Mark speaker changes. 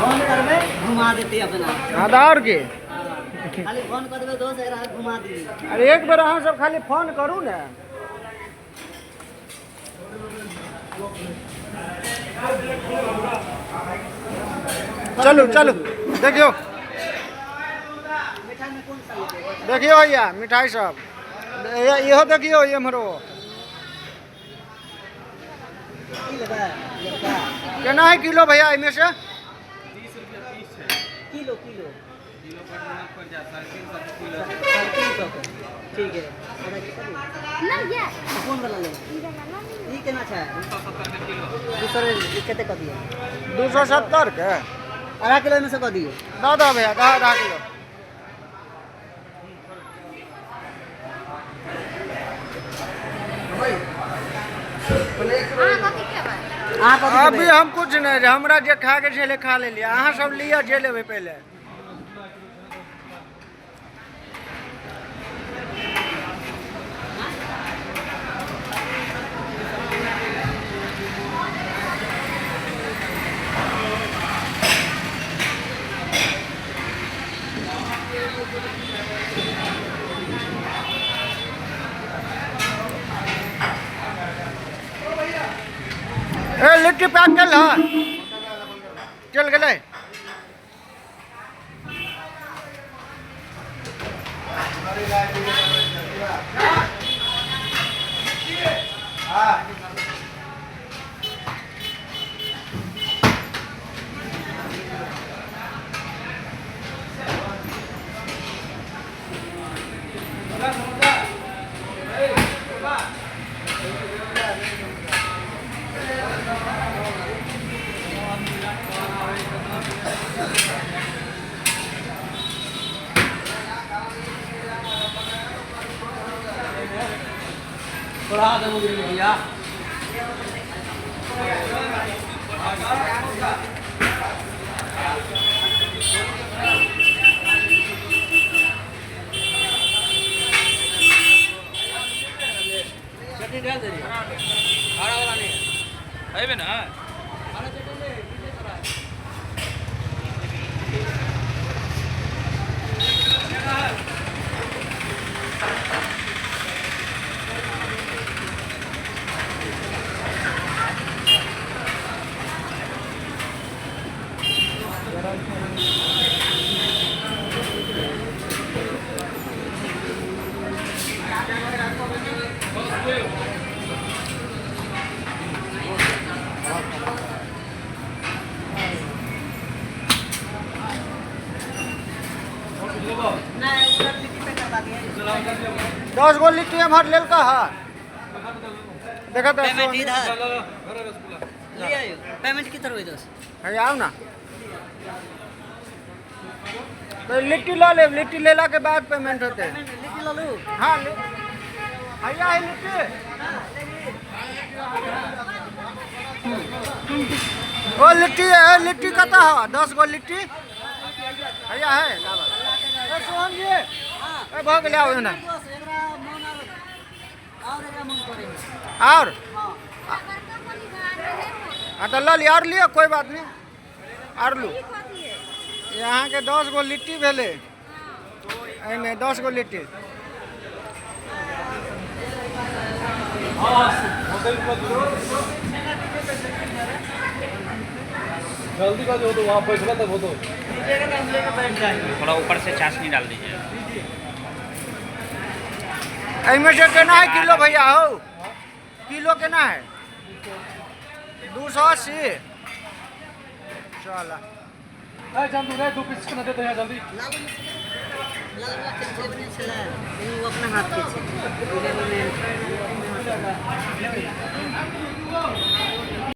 Speaker 1: Phone करबे घुमा देती अपना
Speaker 2: आधार के
Speaker 1: खाली फोन करबे दोस्त एकरा घुमा दी।
Speaker 2: अरे एक बेर अहाँ सब खाली फोन करू ने। चलू चलू देखियो
Speaker 1: मिठाई में कौन सा लेते
Speaker 2: देखियो भैया मिठाई सब इहो देखियो एम्हरो
Speaker 1: की लेबे लड़का
Speaker 2: केना है किलो भैया इनमें से?
Speaker 3: 30 रुपया पीस है।
Speaker 1: किलो किलो
Speaker 3: किलो पर पड़ जाता है 300 किलो।
Speaker 1: 350 का ठीक है आधा किलो
Speaker 4: नहीं ये
Speaker 1: कौन वाला ले ई केना छै
Speaker 3: 270 के किलो।
Speaker 1: दूसरे ई कते क दिए
Speaker 2: 270 के
Speaker 1: आधा किलो में से क दिए
Speaker 2: दादा भैया आधा किलो।
Speaker 4: हां कथि खेबै
Speaker 1: अहाँ कथि
Speaker 2: अभी हम कुछ नहीं हमरा जे खा के छले खा ले लिया अहाँ सब लिया जे लेबे पहले। ए लिट्टी पैक कर ला चल गए।
Speaker 3: थोड़ा आधा मुझे भैया। चटनी डाल दे रही खाड़ा वाला नहीं है बे ना खाना चटनी ले नीचे करा
Speaker 1: नहीं उधर लिट्टी पे करवा दिए
Speaker 2: 10 गो लिट्टी हमार लेल का है देखा तो
Speaker 1: पेमेंट इधर
Speaker 3: रसगुल्ला
Speaker 1: ले आयो पेमेंट किधर हुई दोस्त
Speaker 2: है आओ ना तो लिट्टी ला ले लिट्टी लेला के बाद पेमेंट होते हैं।
Speaker 1: लिट्टी ला लो
Speaker 2: हाँ भैया है लिट्टी ओ लिट्टी है लिट्टी कता है 10 गो लिट्टी भैया है ए सोहन जी ए भग ले आओ ना और हाँ तो ला लिया और लिया कोई बात नहीं और लू यहाँ के 10 गो लिट्टी भेले में 10 गो लिट्टी
Speaker 3: जल्दी कर दो तो वहाँ बैठना तब हो तो
Speaker 5: थोड़ा ऊपर से चाशनी डाल दीजिए।
Speaker 2: इनमें से केना है किलो भैया हो किलो केना है 280 चला
Speaker 3: जान तू रे 2 पीस के ना दे दे यहाँ जल्दी
Speaker 1: लाल वाला के जेब में चला वो अपना हाथ के जेब में